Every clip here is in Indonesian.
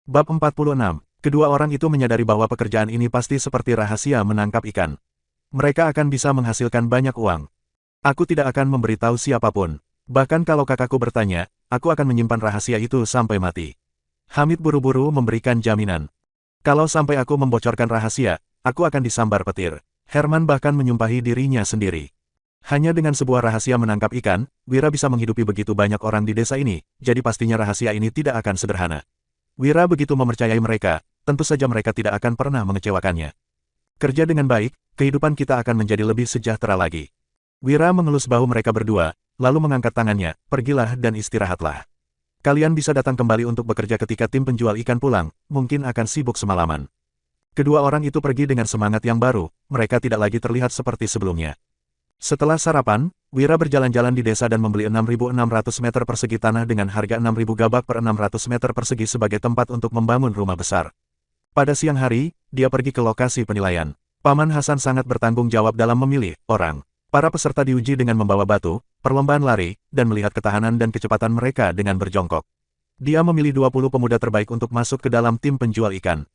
Bab 46. Kedua orang itu menyadari bahwa pekerjaan ini pasti seperti rahasia menangkap ikan. Mereka akan bisa menghasilkan banyak uang. Aku tidak akan memberitahu siapapun. Bahkan kalau kakakku bertanya, aku akan menyimpan rahasia itu sampai mati. Hamid buru-buru memberikan jaminan. Kalau sampai aku membocorkan rahasia, aku akan disambar petir. Herman bahkan menyumpahi dirinya sendiri. Hanya dengan sebuah rahasia menangkap ikan, Wira bisa menghidupi begitu banyak orang di desa ini, jadi pastinya rahasia ini tidak akan sederhana. Wira begitu mempercayai mereka, tentu saja mereka tidak akan pernah mengecewakannya. Kerja dengan baik, kehidupan kita akan menjadi lebih sejahtera lagi. Wira mengelus bahu mereka berdua, lalu mengangkat tangannya, pergilah dan istirahatlah. Kalian bisa datang kembali untuk bekerja ketika tim penjual ikan pulang, mungkin akan sibuk semalaman. Kedua orang itu pergi dengan semangat yang baru, mereka tidak lagi terlihat seperti sebelumnya. Setelah sarapan, Wira berjalan-jalan di desa dan membeli 6.600 meter persegi tanah dengan harga 6.000 gabak per 600 meter persegi sebagai tempat untuk membangun rumah besar. Pada siang hari, dia pergi ke lokasi penilaian. Paman Hasan sangat bertanggung jawab dalam memilih orang. Para peserta diuji dengan membawa batu, perlombaan lari, dan melihat ketahanan dan kecepatan mereka dengan berjongkok. Dia memilih 20 pemuda terbaik untuk masuk ke dalam tim penjual ikan.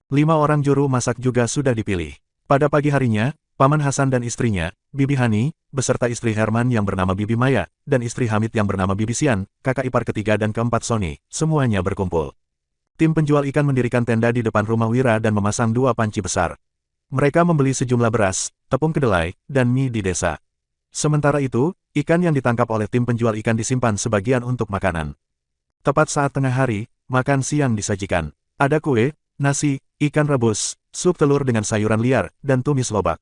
5 orang juru masak juga sudah dipilih. Pada pagi harinya, Paman Hasan dan istrinya, Bibi Hani, beserta istri Herman yang bernama Bibi Maya, dan istri Hamid yang bernama Bibi Sian, kakak ipar ketiga dan keempat Sony, semuanya berkumpul. Tim penjual ikan mendirikan tenda di depan rumah Wira dan memasang 2 panci besar. Mereka membeli sejumlah beras, tepung kedelai, dan mie di desa. Sementara itu, ikan yang ditangkap oleh tim penjual ikan disimpan sebagian untuk makanan. Tepat saat tengah hari, makan siang disajikan. Ada kue, nasi, ikan rebus, sup telur dengan sayuran liar, dan tumis lobak.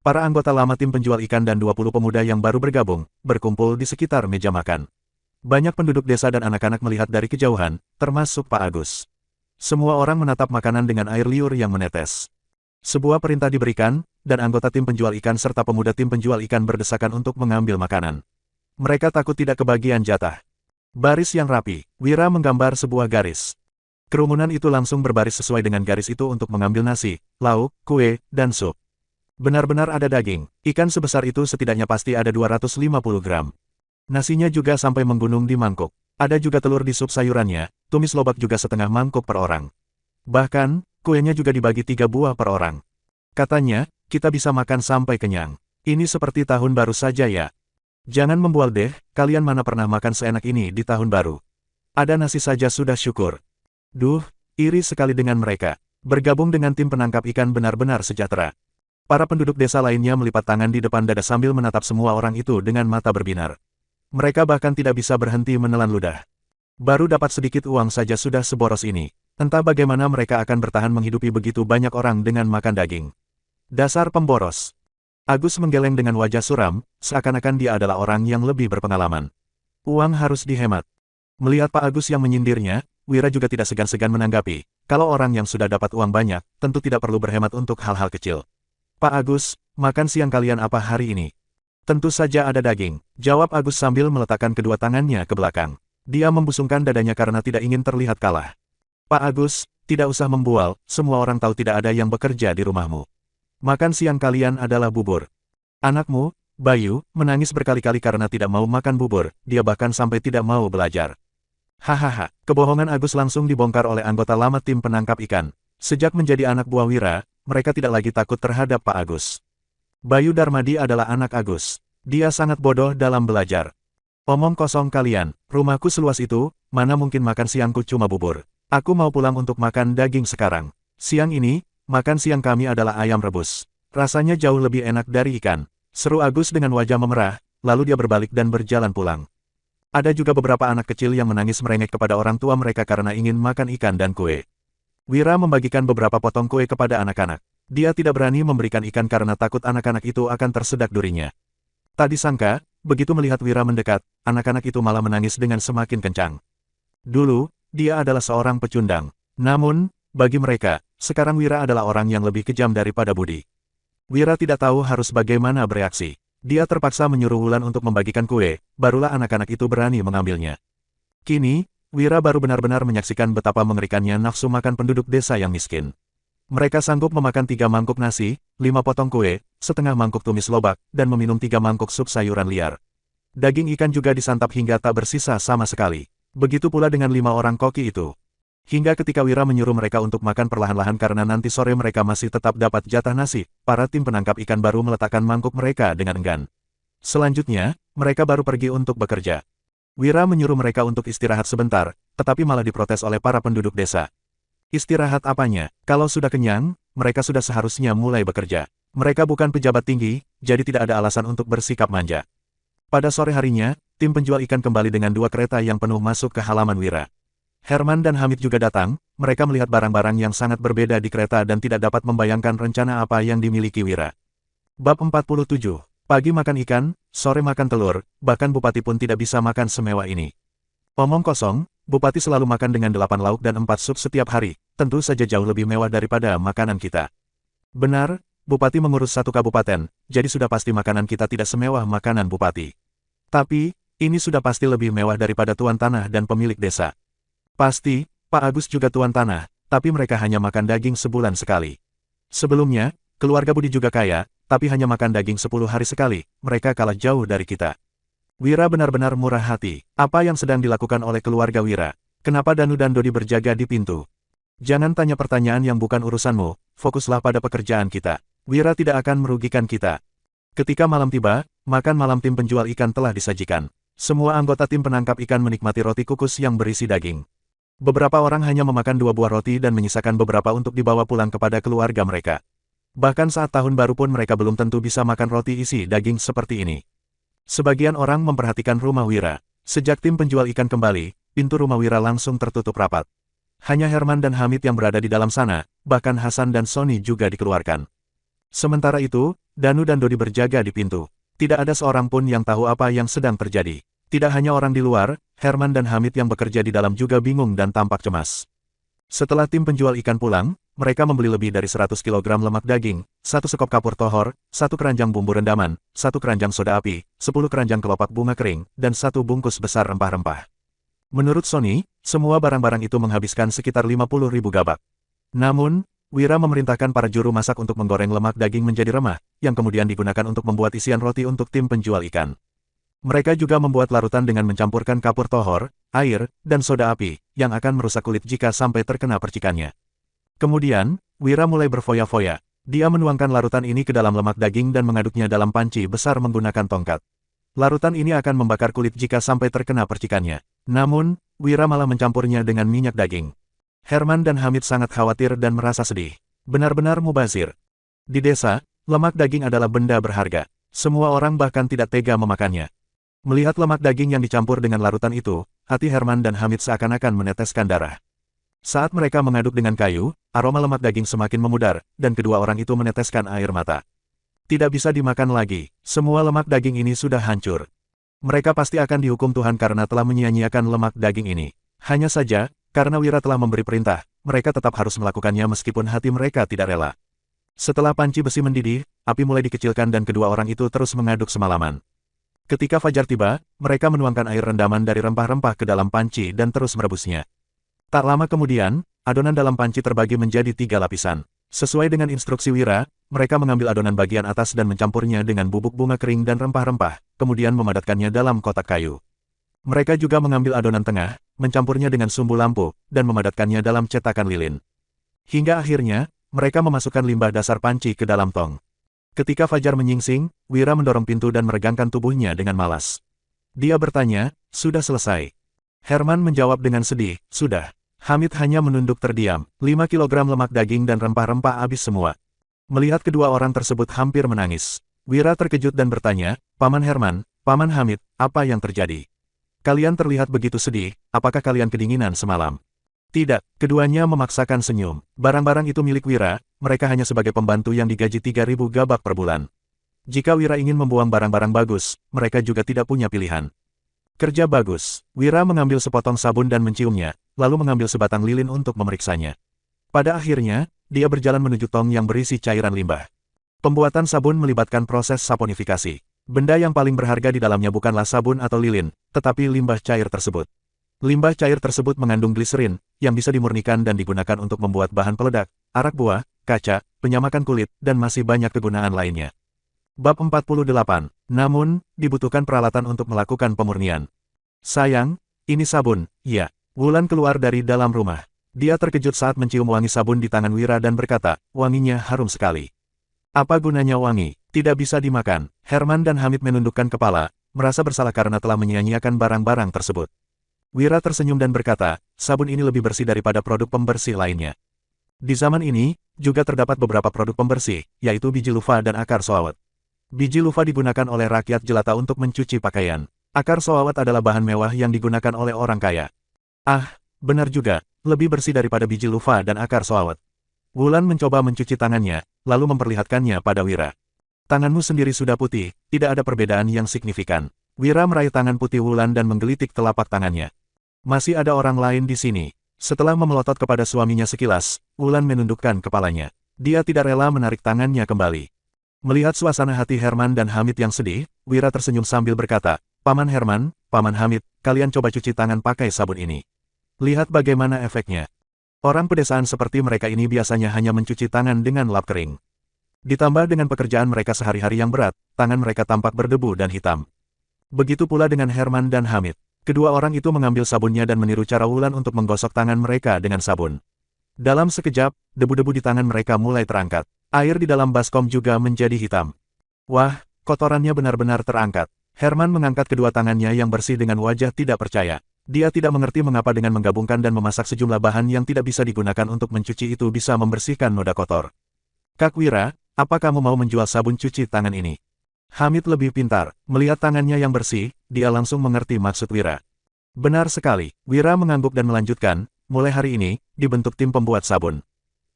Para anggota lama tim penjual ikan dan 20 pemuda yang baru bergabung, berkumpul di sekitar meja makan. Banyak penduduk desa dan anak-anak melihat dari kejauhan, termasuk Pak Agus. Semua orang menatap makanan dengan air liur yang menetes. Sebuah perintah diberikan, dan anggota tim penjual ikan serta pemuda tim penjual ikan berdesakan untuk mengambil makanan. Mereka takut tidak kebagian jatah. Baris yang rapi, Wira menggambar sebuah garis. Kerumunan itu langsung berbaris sesuai dengan garis itu untuk mengambil nasi, lauk, kue, dan sup. Benar-benar ada daging, ikan sebesar itu setidaknya pasti ada 250 gram. Nasinya juga sampai menggunung di mangkuk. Ada juga telur di sup sayurannya, tumis lobak juga setengah mangkuk per orang. Bahkan, kuenya juga dibagi 3 buah per orang. Katanya, kita bisa makan sampai kenyang. Ini seperti tahun baru saja ya. Jangan membual deh, kalian mana pernah makan seenak ini di tahun baru. Ada nasi saja sudah syukur. Duh, iri sekali dengan mereka. Bergabung dengan tim penangkap ikan benar-benar sejahtera. Para penduduk desa lainnya melipat tangan di depan dada sambil menatap semua orang itu dengan mata berbinar. Mereka bahkan tidak bisa berhenti menelan ludah. Baru dapat sedikit uang saja sudah seboros ini. Entah bagaimana mereka akan bertahan menghidupi begitu banyak orang dengan makan daging. Dasar pemboros. Agus menggeleng dengan wajah suram, seakan-akan dia adalah orang yang lebih berpengalaman. Uang harus dihemat. Melihat Pak Agus yang menyindirnya, Wira juga tidak segan-segan menanggapi. Kalau orang yang sudah dapat uang banyak, tentu tidak perlu berhemat untuk hal-hal kecil. Pak Agus, makan siang kalian apa hari ini? Tentu saja ada daging, jawab Agus sambil meletakkan kedua tangannya ke belakang. Dia membusungkan dadanya karena tidak ingin terlihat kalah. Pak Agus, tidak usah membual, semua orang tahu tidak ada yang bekerja di rumahmu. Makan siang kalian adalah bubur. Anakmu, Bayu, menangis berkali-kali karena tidak mau makan bubur, dia bahkan sampai tidak mau belajar. Hahaha, kebohongan Agus langsung dibongkar oleh anggota lama tim penangkap ikan. Sejak menjadi anak buah Wira, mereka tidak lagi takut terhadap Pak Agus. Bayu Darmadi adalah anak Agus. Dia sangat bodoh dalam belajar. Omong kosong kalian, rumahku seluas itu, mana mungkin makan siangku cuma bubur. Aku mau pulang untuk makan daging sekarang. Siang ini, makan siang kami adalah ayam rebus. Rasanya jauh lebih enak dari ikan. Seru Agus dengan wajah memerah, lalu dia berbalik dan berjalan pulang. Ada juga beberapa anak kecil yang menangis merengek kepada orang tua mereka karena ingin makan ikan dan kue. Wira membagikan beberapa potong kue kepada anak-anak. Dia tidak berani memberikan ikan karena takut anak-anak itu akan tersedak durinya. Tak disangka, begitu melihat Wira mendekat, anak-anak itu malah menangis dengan semakin kencang. Dulu, dia adalah seorang pecundang. Namun, bagi mereka, sekarang Wira adalah orang yang lebih kejam daripada budi. Wira tidak tahu harus bagaimana bereaksi. Dia terpaksa menyuruh Wulan untuk membagikan kue, barulah anak-anak itu berani mengambilnya. Kini, Wira baru benar-benar menyaksikan betapa mengerikannya nafsu makan penduduk desa yang miskin. Mereka sanggup memakan 3 mangkuk nasi, 5 potong kue, setengah mangkuk tumis lobak, dan meminum 3 mangkuk sup sayuran liar. Daging ikan juga disantap hingga tak bersisa sama sekali. Begitu pula dengan 5 orang koki itu. Hingga ketika Wira menyuruh mereka untuk makan perlahan-lahan karena nanti sore mereka masih tetap dapat jatah nasi, para tim penangkap ikan baru meletakkan mangkuk mereka dengan enggan. Selanjutnya, mereka baru pergi untuk bekerja. Wira menyuruh mereka untuk istirahat sebentar, tetapi malah diprotes oleh para penduduk desa. Istirahat apanya? Kalau sudah kenyang, mereka sudah seharusnya mulai bekerja. Mereka bukan pejabat tinggi, jadi tidak ada alasan untuk bersikap manja. Pada sore harinya, tim penjual ikan kembali dengan 2 kereta yang penuh masuk ke halaman Wira. Herman dan Hamid juga datang, mereka melihat barang-barang yang sangat berbeda di kereta dan tidak dapat membayangkan rencana apa yang dimiliki Wira. Bab 47. Pagi makan ikan, sore makan telur, bahkan Bupati pun tidak bisa makan semewah ini. Omong kosong, Bupati selalu makan dengan 8 lauk dan 4 sup setiap hari, tentu saja jauh lebih mewah daripada makanan kita. Benar, Bupati mengurus 1 kabupaten, jadi sudah pasti makanan kita tidak semewah makanan Bupati. Tapi, ini sudah pasti lebih mewah daripada tuan tanah dan pemilik desa. Pasti, Pak Agus juga tuan tanah, tapi mereka hanya makan daging sebulan sekali. Sebelumnya, keluarga Budi juga kaya, tapi hanya makan daging 10 hari sekali, mereka kalah jauh dari kita. Wira benar-benar murah hati. Apa yang sedang dilakukan oleh keluarga Wira? Kenapa Danu dan Dodi berjaga di pintu? Jangan tanya pertanyaan yang bukan urusanmu, fokuslah pada pekerjaan kita. Wira tidak akan merugikan kita. Ketika malam tiba, makan malam tim penjual ikan telah disajikan. Semua anggota tim penangkap ikan menikmati roti kukus yang berisi daging. Beberapa orang hanya memakan 2 buah roti dan menyisakan beberapa untuk dibawa pulang kepada keluarga mereka. Bahkan saat tahun baru pun mereka belum tentu bisa makan roti isi daging seperti ini. Sebagian orang memperhatikan rumah Wira. Sejak tim penjual ikan kembali, pintu rumah Wira langsung tertutup rapat. Hanya Herman dan Hamid yang berada di dalam sana, bahkan Hasan dan Sony juga dikeluarkan. Sementara itu, Danu dan Dodi berjaga di pintu. Tidak ada seorang pun yang tahu apa yang sedang terjadi. Tidak hanya orang di luar, Herman dan Hamid yang bekerja di dalam juga bingung dan tampak cemas. Setelah tim penjual ikan pulang, mereka membeli lebih dari 100 kg lemak daging, 1 sekop kapur tohor, 1 keranjang bumbu rendaman, 1 keranjang soda api, 10 keranjang kelopak bunga kering, dan 1 bungkus besar rempah-rempah. Menurut Sony, semua barang-barang itu menghabiskan sekitar 50.000 gabak. Namun, Wira memerintahkan para juru masak untuk menggoreng lemak daging menjadi remah, yang kemudian digunakan untuk membuat isian roti untuk tim penjual ikan. Mereka juga membuat larutan dengan mencampurkan kapur tohor, air, dan soda api, yang akan merusak kulit jika sampai terkena percikannya. Kemudian, Wira mulai berfoya-foya. Dia menuangkan larutan ini ke dalam lemak daging dan mengaduknya dalam panci besar menggunakan tongkat. Larutan ini akan membakar kulit jika sampai terkena percikannya. Namun, Wira malah mencampurnya dengan minyak daging. Herman dan Hamid sangat khawatir dan merasa sedih. Benar-benar mubazir. Di desa, lemak daging adalah benda berharga. Semua orang bahkan tidak tega memakannya. Melihat lemak daging yang dicampur dengan larutan itu, hati Herman dan Hamid seakan-akan meneteskan darah. Saat mereka mengaduk dengan kayu, aroma lemak daging semakin memudar, dan kedua orang itu meneteskan air mata. Tidak bisa dimakan lagi, semua lemak daging ini sudah hancur. Mereka pasti akan dihukum Tuhan karena telah menyia-nyiakan lemak daging ini. Hanya saja, karena Wira telah memberi perintah, mereka tetap harus melakukannya meskipun hati mereka tidak rela. Setelah panci besi mendidih, api mulai dikecilkan dan kedua orang itu terus mengaduk semalaman. Ketika fajar tiba, mereka menuangkan air rendaman dari rempah-rempah ke dalam panci dan terus merebusnya. Tak lama kemudian, adonan dalam panci terbagi menjadi 3 lapisan. Sesuai dengan instruksi Wira, mereka mengambil adonan bagian atas dan mencampurnya dengan bubuk bunga kering dan rempah-rempah, kemudian memadatkannya dalam kotak kayu. Mereka juga mengambil adonan tengah, mencampurnya dengan sumbu lampu, dan memadatkannya dalam cetakan lilin. Hingga akhirnya, mereka memasukkan limbah dasar panci ke dalam tong. Ketika fajar menyingsing, Wira mendorong pintu dan meregangkan tubuhnya dengan malas. Dia bertanya, "Sudah selesai?" Herman menjawab dengan sedih, "Sudah." Hamid hanya menunduk terdiam. 5 kilogram lemak daging dan rempah-rempah habis semua. Melihat kedua orang tersebut hampir menangis. Wira terkejut dan bertanya, "Paman Herman, Paman Hamid, apa yang terjadi? Kalian terlihat begitu sedih, apakah kalian kedinginan semalam?" Tidak, keduanya memaksakan senyum. Barang-barang itu milik Wira, mereka hanya sebagai pembantu yang digaji 3.000 gabak per bulan. Jika Wira ingin membuang barang-barang bagus, mereka juga tidak punya pilihan. Kerja bagus. Wira mengambil sepotong sabun dan menciumnya, lalu mengambil sebatang lilin untuk memeriksanya. Pada akhirnya, dia berjalan menuju tong yang berisi cairan limbah. Pembuatan sabun melibatkan proses saponifikasi. Benda yang paling berharga di dalamnya bukanlah sabun atau lilin, tetapi limbah cair tersebut. Limbah cair tersebut mengandung gliserin, yang bisa dimurnikan dan digunakan untuk membuat bahan peledak, arak buah, kaca, penyamakan kulit, dan masih banyak kegunaan lainnya. Bab 48. Namun, dibutuhkan peralatan untuk melakukan pemurnian. Sayang, ini sabun, ya. Wulan keluar dari dalam rumah. Dia terkejut saat mencium wangi sabun di tangan Wira dan berkata, wanginya harum sekali. Apa gunanya wangi? Tidak bisa dimakan. Herman dan Hamid menundukkan kepala, merasa bersalah karena telah menyia-nyiakan barang-barang tersebut. Wira tersenyum dan berkata, sabun ini lebih bersih daripada produk pembersih lainnya. Di zaman ini, juga terdapat beberapa produk pembersih, yaitu biji luva dan akar soawat. Biji luva digunakan oleh rakyat jelata untuk mencuci pakaian. Akar soawat adalah bahan mewah yang digunakan oleh orang kaya. Ah, benar juga, lebih bersih daripada biji luva dan akar soawat. Wulan mencoba mencuci tangannya, lalu memperlihatkannya pada Wira. Tanganmu sendiri sudah putih, tidak ada perbedaan yang signifikan. Wira meraih tangan putih Wulan dan menggelitik telapak tangannya. Masih ada orang lain di sini. Setelah memelotot kepada suaminya sekilas, Wulan menundukkan kepalanya. Dia tidak rela menarik tangannya kembali. Melihat suasana hati Herman dan Hamid yang sedih, Wira tersenyum sambil berkata, Paman Herman, Paman Hamid, kalian coba cuci tangan pakai sabun ini. Lihat bagaimana efeknya. Orang pedesaan seperti mereka ini biasanya hanya mencuci tangan dengan lap kering. Ditambah dengan pekerjaan mereka sehari-hari yang berat, tangan mereka tampak berdebu dan hitam. Begitu pula dengan Herman dan Hamid. Kedua orang itu mengambil sabunnya dan meniru cara Wulan untuk menggosok tangan mereka dengan sabun. Dalam sekejap, debu-debu di tangan mereka mulai terangkat. Air di dalam baskom juga menjadi hitam. Wah, kotorannya benar-benar terangkat. Herman mengangkat kedua tangannya yang bersih dengan wajah tidak percaya. Dia tidak mengerti mengapa dengan menggabungkan dan memasak sejumlah bahan yang tidak bisa digunakan untuk mencuci itu bisa membersihkan noda kotor. Kak Wira, apa kamu mau menjual sabun cuci tangan ini? Hamid lebih pintar. Melihat tangannya yang bersih, dia langsung mengerti maksud Wira. Benar sekali. Wira mengangguk dan melanjutkan, mulai hari ini, dibentuk tim pembuat sabun.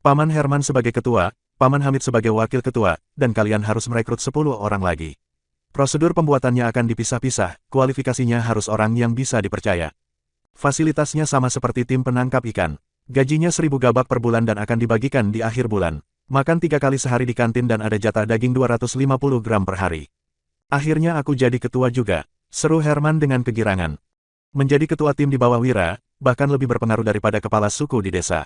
Paman Herman sebagai ketua, Paman Hamid sebagai wakil ketua, dan kalian harus merekrut 10 orang lagi. Prosedur pembuatannya akan dipisah-pisah, kualifikasinya harus orang yang bisa dipercaya. Fasilitasnya sama seperti tim penangkap ikan. Gajinya 1000 gabak per bulan dan akan dibagikan di akhir bulan. Makan 3 kali sehari di kantin dan ada jatah daging 250 gram per hari. Akhirnya aku jadi ketua juga, seru Herman dengan kegirangan. Menjadi ketua tim di bawah Wira, bahkan lebih berpengaruh daripada kepala suku di desa.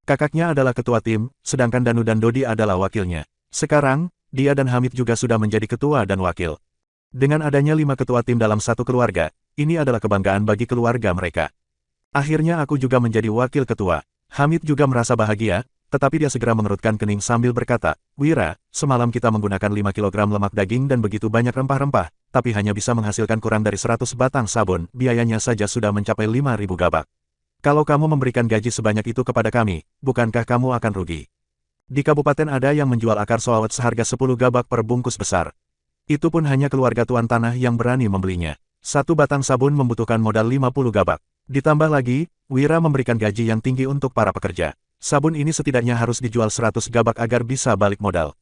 Kakaknya adalah ketua tim, sedangkan Danu dan Dodi adalah wakilnya. Sekarang, dia dan Hamid juga sudah menjadi ketua dan wakil. Dengan adanya 5 ketua tim dalam satu keluarga, ini adalah kebanggaan bagi keluarga mereka. Akhirnya aku juga menjadi wakil ketua. Hamid juga merasa bahagia, tetapi dia segera mengerutkan kening sambil berkata, Wira, semalam kita menggunakan 5 kg lemak daging dan begitu banyak rempah-rempah, tapi hanya bisa menghasilkan kurang dari 100 batang sabun, biayanya saja sudah mencapai 5.000 gabak. Kalau kamu memberikan gaji sebanyak itu kepada kami, bukankah kamu akan rugi? Di kabupaten ada yang menjual akar soawat seharga 10 gabak per bungkus besar. Itu pun hanya keluarga tuan tanah yang berani membelinya. Satu batang sabun membutuhkan modal 50 gabak. Ditambah lagi, Wira memberikan gaji yang tinggi untuk para pekerja. Sabun ini setidaknya harus dijual 100 gabak agar bisa balik modal.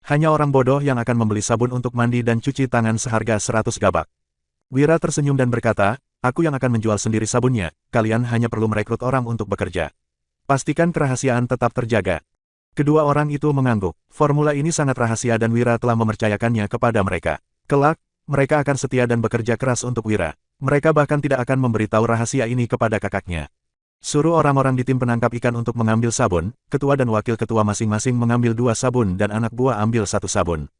Hanya orang bodoh yang akan membeli sabun untuk mandi dan cuci tangan seharga 100 gabak. Wira tersenyum dan berkata, aku yang akan menjual sendiri sabunnya, kalian hanya perlu merekrut orang untuk bekerja. Pastikan kerahasiaan tetap terjaga. Kedua orang itu mengangguk. Formula ini sangat rahasia dan Wira telah mempercayakannya kepada mereka. Kelak, mereka akan setia dan bekerja keras untuk Wira. Mereka bahkan tidak akan memberitahu rahasia ini kepada kakaknya. Suruh orang-orang di tim penangkap ikan untuk mengambil sabun, ketua dan wakil ketua masing-masing mengambil 2 sabun dan anak buah ambil 1 sabun.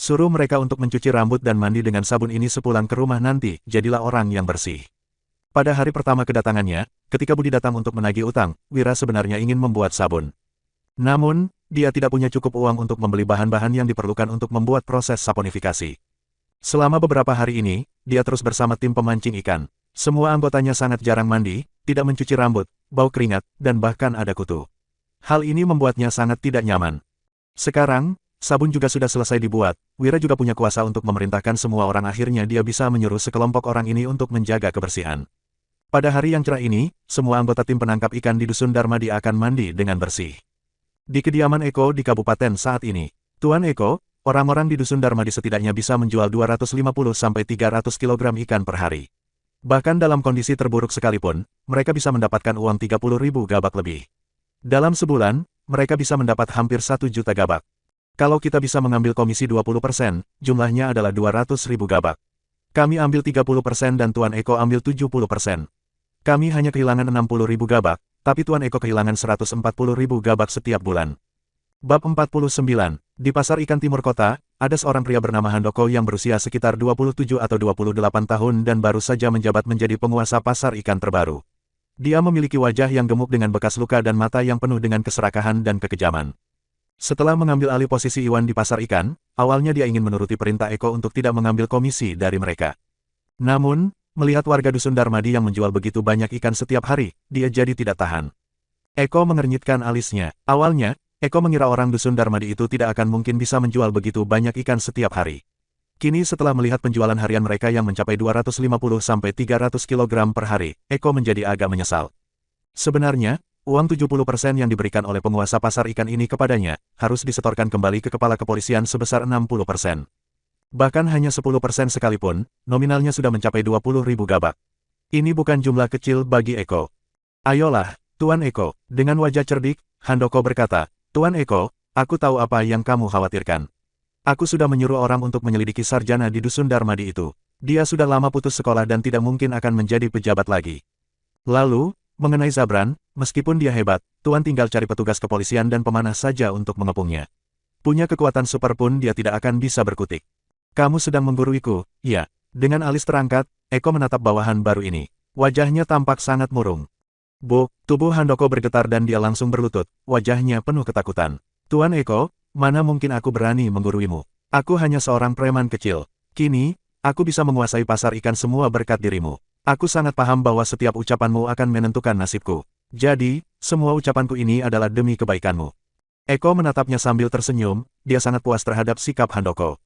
Suruh mereka untuk mencuci rambut dan mandi dengan sabun ini sepulang ke rumah nanti, jadilah orang yang bersih. Pada hari pertama kedatangannya, ketika Budi datang untuk menagih utang, Wira sebenarnya ingin membuat sabun. Namun, dia tidak punya cukup uang untuk membeli bahan-bahan yang diperlukan untuk membuat proses saponifikasi. Selama beberapa hari ini, dia terus bersama tim pemancing ikan. Semua anggotanya sangat jarang mandi, tidak mencuci rambut, bau keringat, dan bahkan ada kutu. Hal ini membuatnya sangat tidak nyaman. Sekarang, sabun juga sudah selesai dibuat, Wira juga punya kuasa untuk memerintahkan semua orang. Akhirnya dia bisa menyuruh sekelompok orang ini untuk menjaga kebersihan. Pada hari yang cerah ini, semua anggota tim penangkap ikan di Dusun Darmadi akan mandi dengan bersih. Di kediaman Eko di kabupaten saat ini, Tuan Eko, orang-orang di Dusun Darmadi setidaknya bisa menjual 250-300 kg ikan per hari. Bahkan dalam kondisi terburuk sekalipun, mereka bisa mendapatkan uang 30.000 gabak lebih. Dalam sebulan, mereka bisa mendapat hampir 1 juta gabak. Kalau kita bisa mengambil komisi 20%, jumlahnya adalah 200.000 gabak. Kami ambil 30% dan Tuan Eko ambil 70%. Kami hanya kehilangan 60.000 gabak, tapi Tuan Eko kehilangan 140.000 gabak setiap bulan. Bab 49. Di pasar ikan timur kota, ada seorang pria bernama Handoko yang berusia sekitar 27 atau 28 tahun dan baru saja menjabat menjadi penguasa pasar ikan terbaru. Dia memiliki wajah yang gemuk dengan bekas luka dan mata yang penuh dengan keserakahan dan kekejaman. Setelah mengambil alih posisi Iwan di pasar ikan, awalnya dia ingin menuruti perintah Eko untuk tidak mengambil komisi dari mereka. Namun, melihat warga dusun Darmadi yang menjual begitu banyak ikan setiap hari, dia jadi tidak tahan. Eko mengernyitkan alisnya. Awalnya, Eko mengira orang dusun Darmadi itu tidak akan mungkin bisa menjual begitu banyak ikan setiap hari. Kini setelah melihat penjualan harian mereka yang mencapai 250-300 kg per hari, Eko menjadi agak menyesal. Sebenarnya, uang 70% yang diberikan oleh penguasa pasar ikan ini kepadanya, harus disetorkan kembali ke kepala kepolisian sebesar 60%. Bahkan hanya 10% sekalipun, nominalnya sudah mencapai 20.000 gabak. Ini bukan jumlah kecil bagi Eko. Ayolah, Tuan Eko, dengan wajah cerdik, Handoko berkata, Tuan Eko, aku tahu apa yang kamu khawatirkan. Aku sudah menyuruh orang untuk menyelidiki sarjana di dusun Darmadi itu. Dia sudah lama putus sekolah dan tidak mungkin akan menjadi pejabat lagi. Lalu, mengenai Zabran, meskipun dia hebat, Tuan tinggal cari petugas kepolisian dan pemanah saja untuk mengepungnya. Punya kekuatan super pun dia tidak akan bisa berkutik. Kamu sedang mengguruiku, ya. Dengan alis terangkat, Eko menatap bawahan baru ini. Wajahnya tampak sangat murung. Tubuh Handoko bergetar dan dia langsung berlutut, wajahnya penuh ketakutan. Tuan Eko, mana mungkin aku berani mengguruimu? Aku hanya seorang preman kecil. Kini, aku bisa menguasai pasar ikan semua berkat dirimu. Aku sangat paham bahwa setiap ucapanmu akan menentukan nasibku. Jadi, semua ucapanku ini adalah demi kebaikanmu. Eko menatapnya sambil tersenyum, dia sangat puas terhadap sikap Handoko.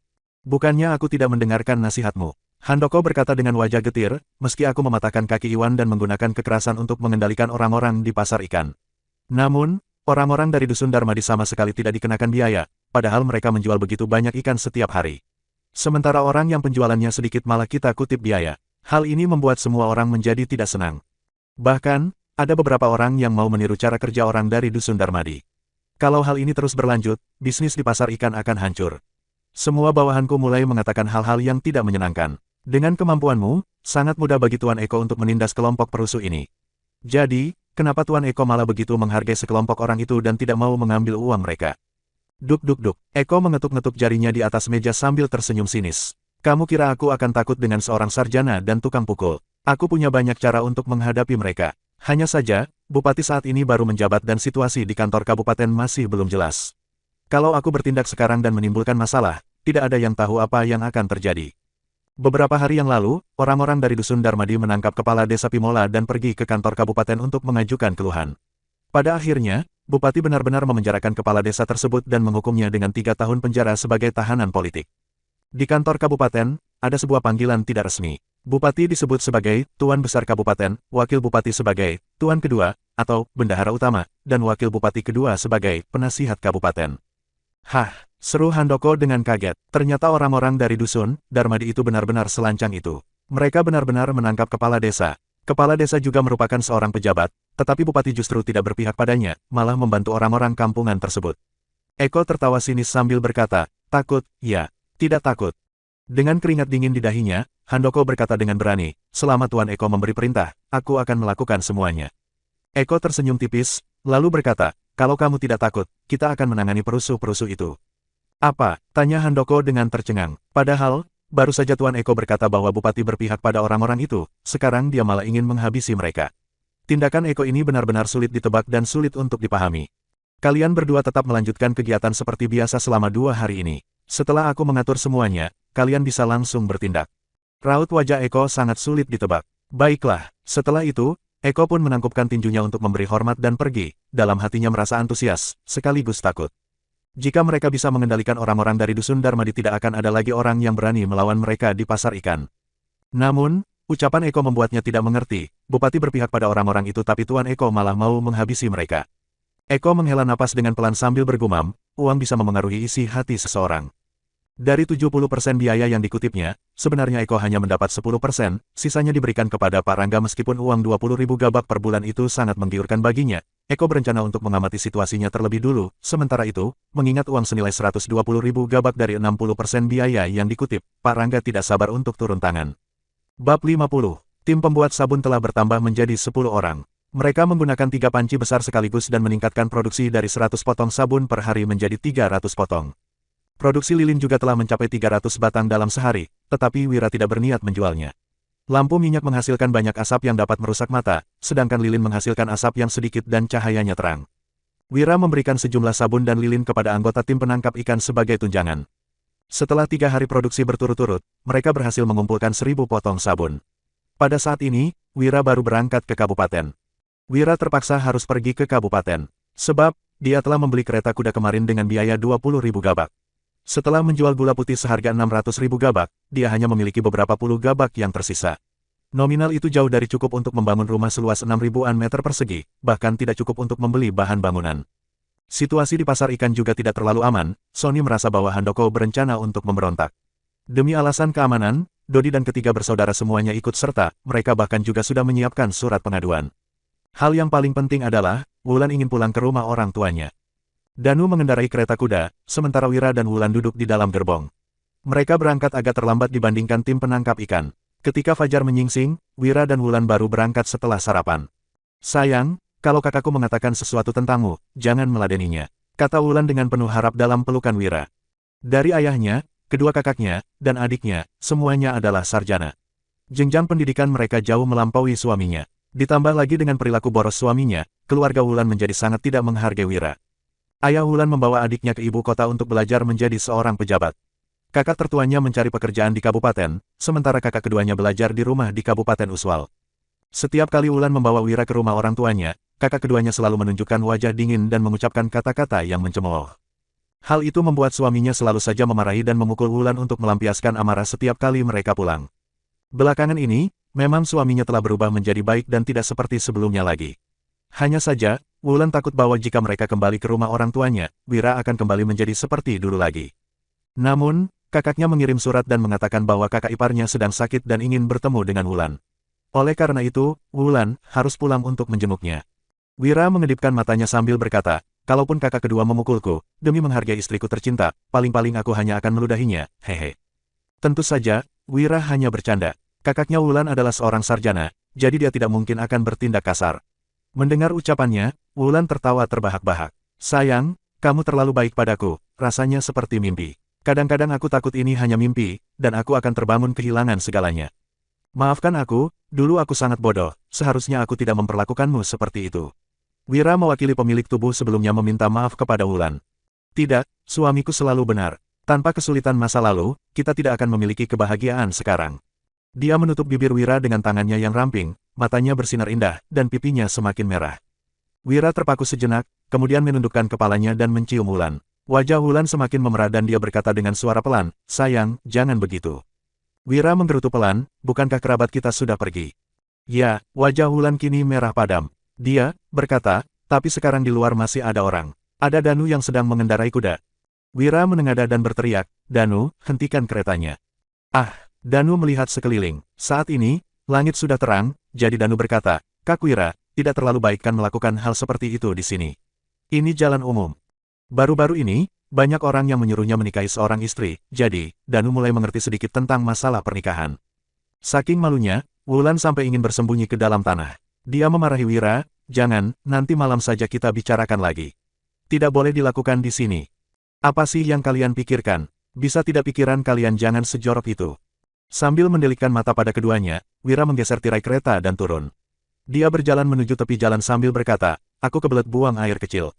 Bukannya aku tidak mendengarkan nasihatmu. Handoko berkata dengan wajah getir, meski aku mematahkan kaki Iwan dan menggunakan kekerasan untuk mengendalikan orang-orang di pasar ikan. Namun, orang-orang dari dusun Darmadi sama sekali tidak dikenakan biaya, padahal mereka menjual begitu banyak ikan setiap hari. Sementara orang yang penjualannya sedikit malah kita kutip biaya. Hal ini membuat semua orang menjadi tidak senang. Bahkan, ada beberapa orang yang mau meniru cara kerja orang dari dusun Darmadi. Kalau hal ini terus berlanjut, bisnis di pasar ikan akan hancur. Semua bawahanku mulai mengatakan hal-hal yang tidak menyenangkan. Dengan kemampuanmu, sangat mudah bagi Tuan Eko untuk menindas kelompok perusuh ini. Jadi, kenapa Tuan Eko malah begitu menghargai sekelompok orang itu dan tidak mau mengambil uang mereka? Duk. Eko mengetuk-ngetuk jarinya di atas meja sambil tersenyum sinis. Kamu kira aku akan takut dengan seorang sarjana dan tukang pukul? Aku punya banyak cara untuk menghadapi mereka. Hanya saja, Bupati saat ini baru menjabat dan situasi di kantor kabupaten masih belum jelas. Kalau aku bertindak sekarang dan menimbulkan masalah, tidak ada yang tahu apa yang akan terjadi. Beberapa hari yang lalu, orang-orang dari dusun Darmadi menangkap kepala desa Pimola dan pergi ke kantor kabupaten untuk mengajukan keluhan. Pada akhirnya, Bupati benar-benar memenjarakan kepala desa tersebut dan menghukumnya dengan 3 tahun penjara sebagai tahanan politik. Di kantor kabupaten, ada sebuah panggilan tidak resmi. Bupati disebut sebagai Tuan Besar Kabupaten, Wakil Bupati sebagai Tuan Kedua, atau Bendahara Utama, dan Wakil Bupati Kedua sebagai Penasihat Kabupaten. Hah, seru Handoko dengan kaget. Ternyata orang-orang dari dusun Darmadi itu benar-benar selancang itu. Mereka benar-benar menangkap kepala desa. Kepala desa juga merupakan seorang pejabat, tetapi Bupati justru tidak berpihak padanya, malah membantu orang-orang kampungan tersebut. Eko tertawa sinis sambil berkata, takut, ya, tidak takut. Dengan keringat dingin di dahinya, Handoko berkata dengan berani, selama Tuan Eko memberi perintah, aku akan melakukan semuanya. Eko tersenyum tipis, lalu berkata, kalau kamu tidak takut, kita akan menangani perusuh-perusuh itu. Apa? Tanya Handoko dengan tercengang. Padahal, baru saja Tuan Eko berkata bahwa Bupati berpihak pada orang-orang itu, sekarang dia malah ingin menghabisi mereka. Tindakan Eko ini benar-benar sulit ditebak dan sulit untuk dipahami. Kalian berdua tetap melanjutkan kegiatan seperti biasa selama 2 hari ini. Setelah aku mengatur semuanya, kalian bisa langsung bertindak. Raut wajah Eko sangat sulit ditebak. Baiklah, setelah itu, Eko pun menangkupkan tinjunya untuk memberi hormat dan pergi, dalam hatinya merasa antusias, sekaligus takut. Jika mereka bisa mengendalikan orang-orang dari dusun Darmadi tidak akan ada lagi orang yang berani melawan mereka di pasar ikan. Namun, ucapan Eko membuatnya tidak mengerti, Bupati berpihak pada orang-orang itu tapi Tuan Eko malah mau menghabisi mereka. Eko menghela napas dengan pelan sambil bergumam, uang bisa memengaruhi isi hati seseorang. Dari 70% biaya yang dikutipnya, sebenarnya Eko hanya mendapat 10%, sisanya diberikan kepada Pak Rangga meskipun uang 20.000 gabak per bulan itu sangat menggiurkan baginya. Eko berencana untuk mengamati situasinya terlebih dulu, sementara itu, mengingat uang senilai 120.000 gabak dari 60% biaya yang dikutip, Pak Rangga tidak sabar untuk turun tangan. Bab 50. Tim pembuat sabun telah bertambah menjadi 10 orang. Mereka menggunakan 3 panci besar sekaligus dan meningkatkan produksi dari 100 potong sabun per hari menjadi 300 potong. Produksi lilin juga telah mencapai 300 batang dalam sehari, tetapi Wira tidak berniat menjualnya. Lampu minyak menghasilkan banyak asap yang dapat merusak mata, sedangkan lilin menghasilkan asap yang sedikit dan cahayanya terang. Wira memberikan sejumlah sabun dan lilin kepada anggota tim penangkap ikan sebagai tunjangan. Setelah 3 hari produksi berturut-turut, mereka berhasil mengumpulkan 1.000 potong sabun. Pada saat ini, Wira baru berangkat ke kabupaten. Wira terpaksa harus pergi ke kabupaten. Sebab, dia telah membeli kereta kuda kemarin dengan biaya 20.000 gabak. Setelah menjual gula putih seharga 600.000 gabak, dia hanya memiliki beberapa puluh gabak yang tersisa. Nominal itu jauh dari cukup untuk membangun rumah seluas 6.000-an meter persegi, bahkan tidak cukup untuk membeli bahan bangunan. Situasi di pasar ikan juga tidak terlalu aman, Sonny merasa bahwa Handoko berencana untuk memberontak. Demi alasan keamanan, Dodi dan ketiga bersaudara semuanya ikut serta, mereka bahkan juga sudah menyiapkan surat pengaduan. Hal yang paling penting adalah, Wulan ingin pulang ke rumah orang tuanya. Danu mengendarai kereta kuda, sementara Wira dan Wulan duduk di dalam gerbong. Mereka berangkat agak terlambat dibandingkan tim penangkap ikan. Ketika fajar menyingsing, Wira dan Wulan baru berangkat setelah sarapan. "Sayang, kalau kakakku mengatakan sesuatu tentangmu, jangan meladeninya," kata Wulan dengan penuh harap dalam pelukan Wira. Dari ayahnya, kedua kakaknya, dan adiknya, semuanya adalah sarjana. Jenjang pendidikan mereka jauh melampaui suaminya. Ditambah lagi dengan perilaku boros suaminya, keluarga Wulan menjadi sangat tidak menghargai Wira. Ayah Wulan membawa adiknya ke ibu kota untuk belajar menjadi seorang pejabat. Kakak tertuanya mencari pekerjaan di kabupaten, sementara kakak keduanya belajar di rumah di Kabupaten Uswal. Setiap kali Wulan membawa Wira ke rumah orang tuanya, kakak keduanya selalu menunjukkan wajah dingin dan mengucapkan kata-kata yang mencemooh. Hal itu membuat suaminya selalu saja memarahi dan memukul Wulan untuk melampiaskan amarah setiap kali mereka pulang. Belakangan ini, memang suaminya telah berubah menjadi baik dan tidak seperti sebelumnya lagi. Hanya saja, Wulan takut bahwa jika mereka kembali ke rumah orang tuanya, Wira akan kembali menjadi seperti dulu lagi. Namun, kakaknya mengirim surat dan mengatakan bahwa kakak iparnya sedang sakit dan ingin bertemu dengan Wulan. Oleh karena itu, Wulan harus pulang untuk menjenguknya. Wira mengedipkan matanya sambil berkata, "Kalaupun kakak kedua memukulku, demi menghargai istriku tercinta, paling-paling aku hanya akan meludahinya, hehe." Tentu saja, Wira hanya bercanda. Kakaknya Wulan adalah seorang sarjana, jadi dia tidak mungkin akan bertindak kasar. Mendengar ucapannya, Wulan tertawa terbahak-bahak. "Sayang, kamu terlalu baik padaku, rasanya seperti mimpi. Kadang-kadang aku takut ini hanya mimpi, dan aku akan terbangun kehilangan segalanya. Maafkan aku, dulu aku sangat bodoh, seharusnya aku tidak memperlakukanmu seperti itu." Wira mewakili pemilik tubuh sebelumnya meminta maaf kepada Wulan. "Tidak, suamiku selalu benar. Tanpa kesulitan masa lalu, kita tidak akan memiliki kebahagiaan sekarang." Dia menutup bibir Wira dengan tangannya yang ramping, matanya bersinar indah, dan pipinya semakin merah. Wira terpaku sejenak, kemudian menundukkan kepalanya dan mencium Wulan. Wajah Wulan semakin memerah dan dia berkata dengan suara pelan, "Sayang, jangan begitu." Wira menggerutu pelan, "Bukankah kerabat kita sudah pergi?" "Ya," wajah Wulan kini merah padam. Dia berkata, "Tapi sekarang di luar masih ada orang. Ada Danu yang sedang mengendarai kuda." Wira menengadah dan berteriak, "Danu, hentikan keretanya." Ah! Danu melihat sekeliling. Saat ini, langit sudah terang, jadi Danu berkata, "Kak Wira, tidak terlalu baik kan melakukan hal seperti itu di sini. Ini jalan umum." Baru-baru ini, banyak orang yang menyuruhnya menikahi seorang istri, jadi, Danu mulai mengerti sedikit tentang masalah pernikahan. Saking malunya, Wulan sampai ingin bersembunyi ke dalam tanah. Dia memarahi Wira, "Jangan, nanti malam saja kita bicarakan lagi. Tidak boleh dilakukan di sini. Apa sih yang kalian pikirkan? Bisa tidak pikiran kalian jangan sejorok itu." Sambil mendelikkan mata pada keduanya, Wira menggeser tirai kereta dan turun. Dia berjalan menuju tepi jalan sambil berkata, "Aku kebelet buang air kecil.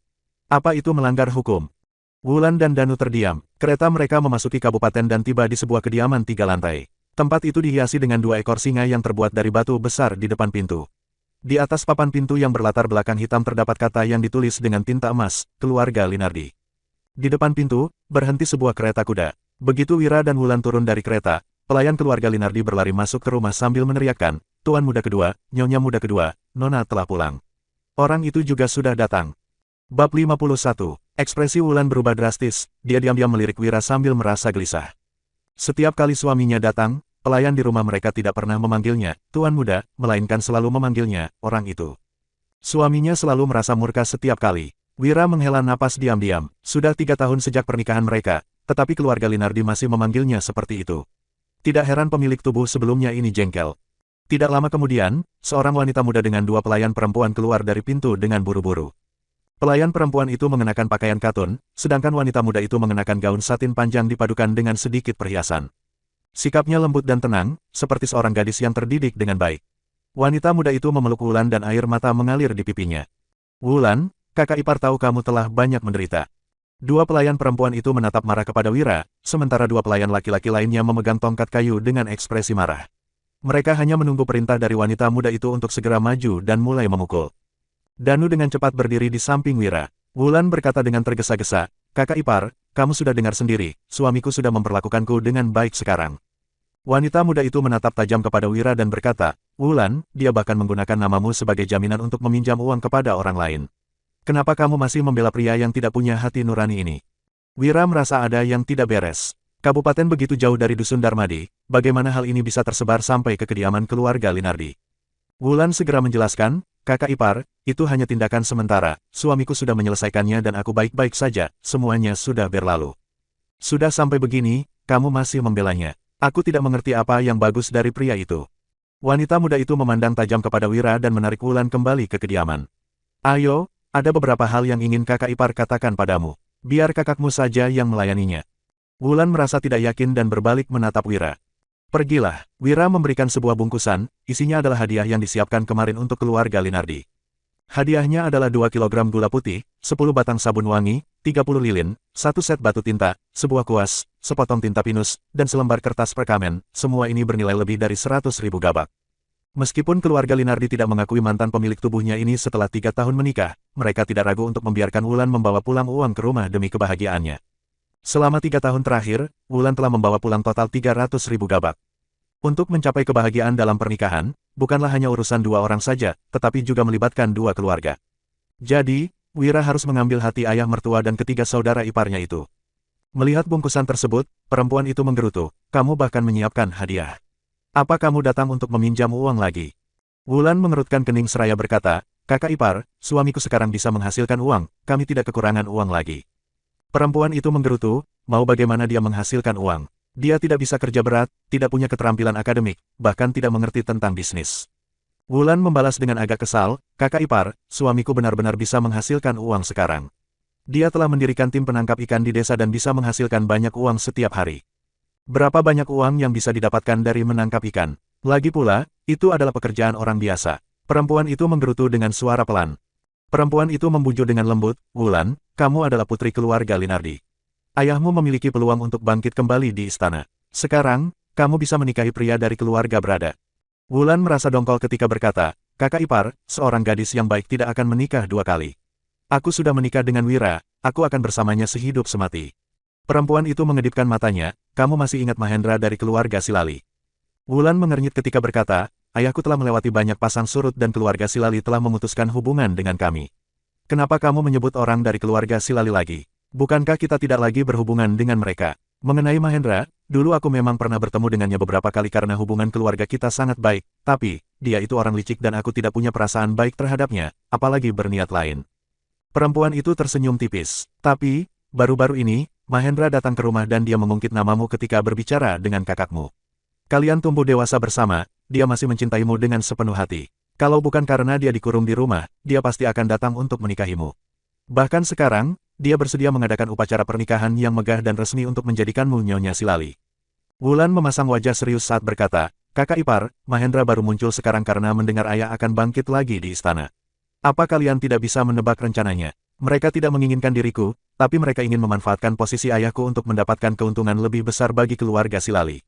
Apa itu melanggar hukum?" Wulan dan Danu terdiam. Kereta mereka memasuki kabupaten dan tiba di sebuah kediaman 3 lantai. Tempat itu dihiasi dengan 2 ekor singa yang terbuat dari batu besar di depan pintu. Di atas papan pintu yang berlatar belakang hitam terdapat kata yang ditulis dengan tinta emas, "Keluarga Linardi." Di depan pintu, berhenti sebuah kereta kuda. Begitu Wira dan Wulan turun dari kereta, pelayan keluarga Linardi berlari masuk ke rumah sambil meneriakkan, "Tuan muda kedua, nyonya muda kedua, Nona telah pulang." Orang itu juga sudah datang. Bab 51. Ekspresi Wulan berubah drastis, dia diam-diam melirik Wira sambil merasa gelisah. Setiap kali suaminya datang, pelayan di rumah mereka tidak pernah memanggilnya, "Tuan muda," melainkan selalu memanggilnya, "orang itu." Suaminya selalu merasa murka setiap kali. Wira menghela napas diam-diam. Sudah 3 tahun sejak pernikahan mereka, tetapi keluarga Linardi masih memanggilnya seperti itu. Tidak heran pemilik tubuh sebelumnya ini jengkel. Tidak lama kemudian, seorang wanita muda dengan 2 pelayan perempuan keluar dari pintu dengan buru-buru. Pelayan perempuan itu mengenakan pakaian katun, sedangkan wanita muda itu mengenakan gaun satin panjang dipadukan dengan sedikit perhiasan. Sikapnya lembut dan tenang, seperti seorang gadis yang terdidik dengan baik. Wanita muda itu memeluk Wulan dan air mata mengalir di pipinya. Wulan, kakak ipar tahu kamu telah banyak menderita. Dua pelayan perempuan itu menatap marah kepada Wira, sementara dua pelayan laki-laki lainnya memegang tongkat kayu dengan ekspresi marah. Mereka hanya menunggu perintah dari wanita muda itu untuk segera maju dan mulai memukul. Danu dengan cepat berdiri di samping Wira. Wulan berkata dengan tergesa-gesa, kakak ipar, kamu sudah dengar sendiri, suamiku sudah memperlakukanku dengan baik sekarang. Wanita muda itu menatap tajam kepada Wira dan berkata, Wulan, dia bahkan menggunakan namamu sebagai jaminan untuk meminjam uang kepada orang lain. Kenapa kamu masih membela pria yang tidak punya hati nurani ini? Wira merasa ada yang tidak beres. Kabupaten begitu jauh dari Dusun Darmadi, bagaimana hal ini bisa tersebar sampai ke kediaman keluarga Linardi? Wulan segera menjelaskan, kakak ipar, itu hanya tindakan sementara, suamiku sudah menyelesaikannya dan aku baik-baik saja, semuanya sudah berlalu. Sudah sampai begini, kamu masih membelanya. Aku tidak mengerti apa yang bagus dari pria itu. Wanita muda itu memandang tajam kepada Wira dan menarik Wulan kembali ke kediaman. Ayo, ada beberapa hal yang ingin kakak ipar katakan padamu. Biar kakakmu saja yang melayaninya. Wulan merasa tidak yakin dan berbalik menatap Wira. Pergilah. Wira memberikan sebuah bungkusan, isinya adalah hadiah yang disiapkan kemarin untuk keluarga Linardi. Hadiahnya adalah 2 kilogram gula putih, 10 batang sabun wangi, 30 lilin, 1 set batu tinta, sebuah kuas, sepotong tinta pinus, dan selembar kertas perkamen, semua ini bernilai lebih dari 100.000 gabak. Meskipun keluarga Linardi tidak mengakui mantan pemilik tubuhnya ini setelah 3 tahun menikah, mereka tidak ragu untuk membiarkan Wulan membawa pulang uang ke rumah demi kebahagiaannya. Selama 3 tahun terakhir, Wulan telah membawa pulang total 300.000 gabak. Untuk mencapai kebahagiaan dalam pernikahan, bukanlah hanya urusan 2 orang saja, tetapi juga melibatkan 2 keluarga. Jadi, Wira harus mengambil hati ayah mertua dan ketiga saudara iparnya itu. Melihat bungkusan tersebut, perempuan itu menggerutu, kamu bahkan menyiapkan hadiah. Apa kamu datang untuk meminjam uang lagi? Wulan mengerutkan kening seraya berkata, kakak ipar, suamiku sekarang bisa menghasilkan uang, kami tidak kekurangan uang lagi. Perempuan itu menggerutu, mau bagaimana dia menghasilkan uang. Dia tidak bisa kerja berat, tidak punya keterampilan akademik, bahkan tidak mengerti tentang bisnis. Wulan membalas dengan agak kesal, kakak ipar, suamiku benar-benar bisa menghasilkan uang sekarang. Dia telah mendirikan tim penangkap ikan di desa dan bisa menghasilkan banyak uang setiap hari. Berapa banyak uang yang bisa didapatkan dari menangkap ikan? Lagi pula, itu adalah pekerjaan orang biasa. Perempuan itu menggerutu dengan suara pelan. Perempuan itu membujuk dengan lembut, Wulan, kamu adalah putri keluarga Linardi. Ayahmu memiliki peluang untuk bangkit kembali di istana. Sekarang, kamu bisa menikahi pria dari keluarga berada. Wulan merasa dongkol ketika berkata, kakak ipar, seorang gadis yang baik tidak akan menikah 2 kali. Aku sudah menikah dengan Wira, aku akan bersamanya sehidup semati. Perempuan itu mengedipkan matanya, kamu masih ingat Mahendra dari keluarga Silali. Wulan mengernyit ketika berkata, ayahku telah melewati banyak pasang surut dan keluarga Silali telah memutuskan hubungan dengan kami. Kenapa kamu menyebut orang dari keluarga Silali lagi? Bukankah kita tidak lagi berhubungan dengan mereka? Mengenai Mahendra, dulu aku memang pernah bertemu dengannya beberapa kali karena hubungan keluarga kita sangat baik, tapi, dia itu orang licik dan aku tidak punya perasaan baik terhadapnya, apalagi berniat lain. Perempuan itu tersenyum tipis. Tapi, baru-baru ini, Mahendra datang ke rumah dan dia mengungkit namamu ketika berbicara dengan kakakmu. Kalian tumbuh dewasa bersama, dia masih mencintaimu dengan sepenuh hati. Kalau bukan karena dia dikurung di rumah, dia pasti akan datang untuk menikahimu. Bahkan sekarang, dia bersedia mengadakan upacara pernikahan yang megah dan resmi untuk menjadikanmu Nyonya Silali. Wulan memasang wajah serius saat berkata, kakak ipar, Mahendra baru muncul sekarang karena mendengar ayah akan bangkit lagi di istana. Apa kalian tidak bisa menebak rencananya? Mereka tidak menginginkan diriku, tapi mereka ingin memanfaatkan posisi ayahku untuk mendapatkan keuntungan lebih besar bagi keluarga Silali.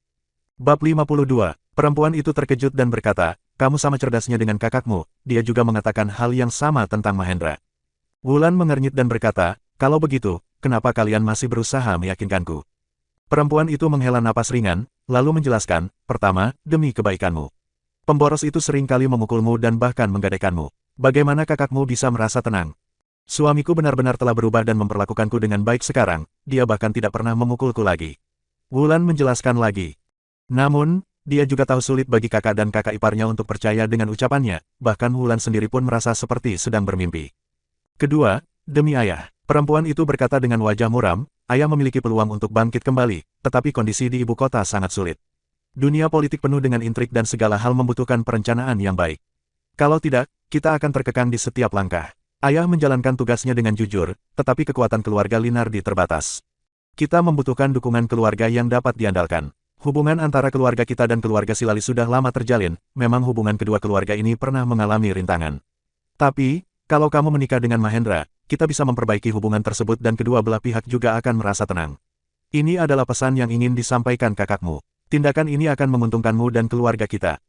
Bab 52. Perempuan itu terkejut dan berkata, kamu sama cerdasnya dengan kakakmu, dia juga mengatakan hal yang sama tentang Mahendra. Wulan mengernyit dan berkata, kalau begitu, kenapa kalian masih berusaha meyakinkanku? Perempuan itu menghela napas ringan, lalu menjelaskan, pertama, demi kebaikanmu. Pemboros itu sering kali memukulmu dan bahkan menggadaikanmu. Bagaimana kakakmu bisa merasa tenang? Suamiku benar-benar telah berubah dan memperlakukanku dengan baik sekarang, dia bahkan tidak pernah memukulku lagi. Wulan menjelaskan lagi. Namun, dia juga tahu sulit bagi kakak dan kakak iparnya untuk percaya dengan ucapannya, bahkan Wulan sendiri pun merasa seperti sedang bermimpi. Kedua, demi ayah. Perempuan itu berkata dengan wajah muram, ayah memiliki peluang untuk bangkit kembali, tetapi kondisi di ibu kota sangat sulit. Dunia politik penuh dengan intrik dan segala hal membutuhkan perencanaan yang baik. Kalau tidak, kita akan terkekang di setiap langkah. Ayah menjalankan tugasnya dengan jujur, tetapi kekuatan keluarga Linardi terbatas. Kita membutuhkan dukungan keluarga yang dapat diandalkan. Hubungan antara keluarga kita dan keluarga Silali sudah lama terjalin, memang hubungan kedua keluarga ini pernah mengalami rintangan. Tapi, kalau kamu menikah dengan Mahendra, kita bisa memperbaiki hubungan tersebut dan kedua belah pihak juga akan merasa tenang. Ini adalah pesan yang ingin disampaikan kakakmu. Tindakan ini akan menguntungkanmu dan keluarga kita.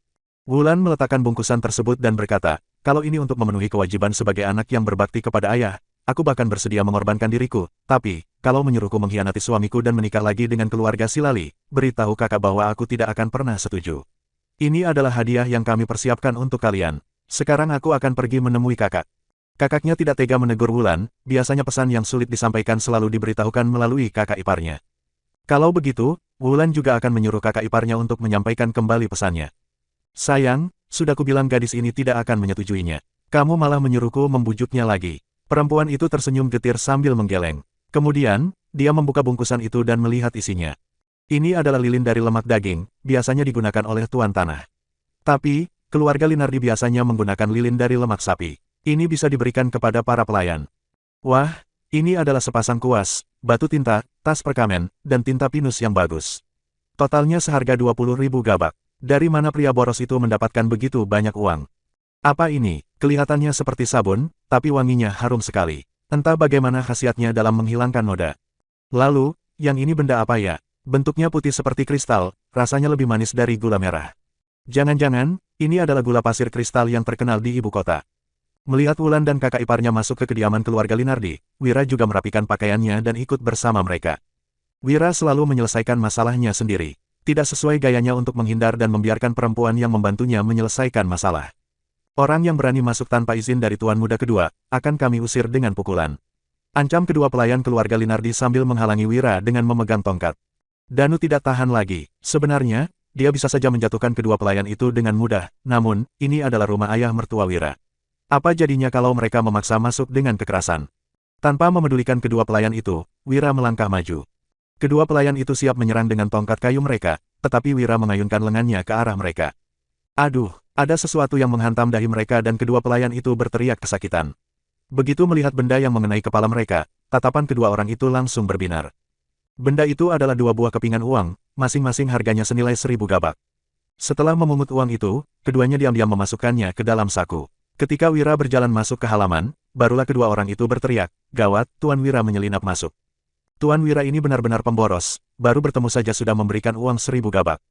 Wulan meletakkan bungkusan tersebut dan berkata, kalau ini untuk memenuhi kewajiban sebagai anak yang berbakti kepada ayah, aku bahkan bersedia mengorbankan diriku, tapi, kalau menyuruhku mengkhianati suamiku dan menikah lagi dengan keluarga Silali, beritahu kakak bahwa aku tidak akan pernah setuju. Ini adalah hadiah yang kami persiapkan untuk kalian. Sekarang aku akan pergi menemui kakak. Kakaknya tidak tega menegur Wulan, biasanya pesan yang sulit disampaikan selalu diberitahukan melalui kakak iparnya. Kalau begitu, Wulan juga akan menyuruh kakak iparnya untuk menyampaikan kembali pesannya. Sayang, sudah kubilang gadis ini tidak akan menyetujuinya. Kamu malah menyuruhku membujuknya lagi. Perempuan itu tersenyum getir sambil menggeleng. Kemudian, dia membuka bungkusan itu dan melihat isinya. Ini adalah lilin dari lemak daging, biasanya digunakan oleh tuan tanah. Tapi, keluarga Linardi biasanya menggunakan lilin dari lemak sapi. Ini bisa diberikan kepada para pelayan. Wah, ini adalah sepasang kuas, batu tinta, tas perkamen, dan tinta pinus yang bagus. Totalnya seharga 20.000 gabak. Dari mana pria boros itu mendapatkan begitu banyak uang? Apa ini? Kelihatannya seperti sabun, tapi wanginya harum sekali. Entah bagaimana khasiatnya dalam menghilangkan noda. Lalu, yang ini benda apa ya? Bentuknya putih seperti kristal, rasanya lebih manis dari gula merah. Jangan-jangan, ini adalah gula pasir kristal yang terkenal di ibu kota. Melihat Wulan dan kakak iparnya masuk ke kediaman keluarga Linardi, Wira juga merapikan pakaiannya dan ikut bersama mereka. Wira selalu menyelesaikan masalahnya sendiri. Tidak sesuai gayanya untuk menghindar dan membiarkan perempuan yang membantunya menyelesaikan masalah. Orang yang berani masuk tanpa izin dari tuan muda kedua, akan kami usir dengan pukulan. Ancam kedua pelayan keluarga Linardi sambil menghalangi Wira dengan memegang tongkat. Danu tidak tahan lagi. Sebenarnya, dia bisa saja menjatuhkan kedua pelayan itu dengan mudah, namun, ini adalah rumah ayah mertua Wira. Apa jadinya kalau mereka memaksa masuk dengan kekerasan? Tanpa memedulikan kedua pelayan itu, Wira melangkah maju. Kedua pelayan itu siap menyerang dengan tongkat kayu mereka, tetapi Wira mengayunkan lengannya ke arah mereka. Aduh! Ada sesuatu yang menghantam dahi mereka dan kedua pelayan itu berteriak kesakitan. Begitu melihat benda yang mengenai kepala mereka, tatapan kedua orang itu langsung berbinar. Benda itu adalah 2 buah kepingan uang, masing-masing harganya senilai 1.000 gabak. Setelah memungut uang itu, keduanya diam-diam memasukkannya ke dalam saku. Ketika Wira berjalan masuk ke halaman, barulah kedua orang itu berteriak, "Gawat, Tuan Wira menyelinap masuk." Tuan Wira ini benar-benar pemboros, baru bertemu saja sudah memberikan uang 1.000 gabak.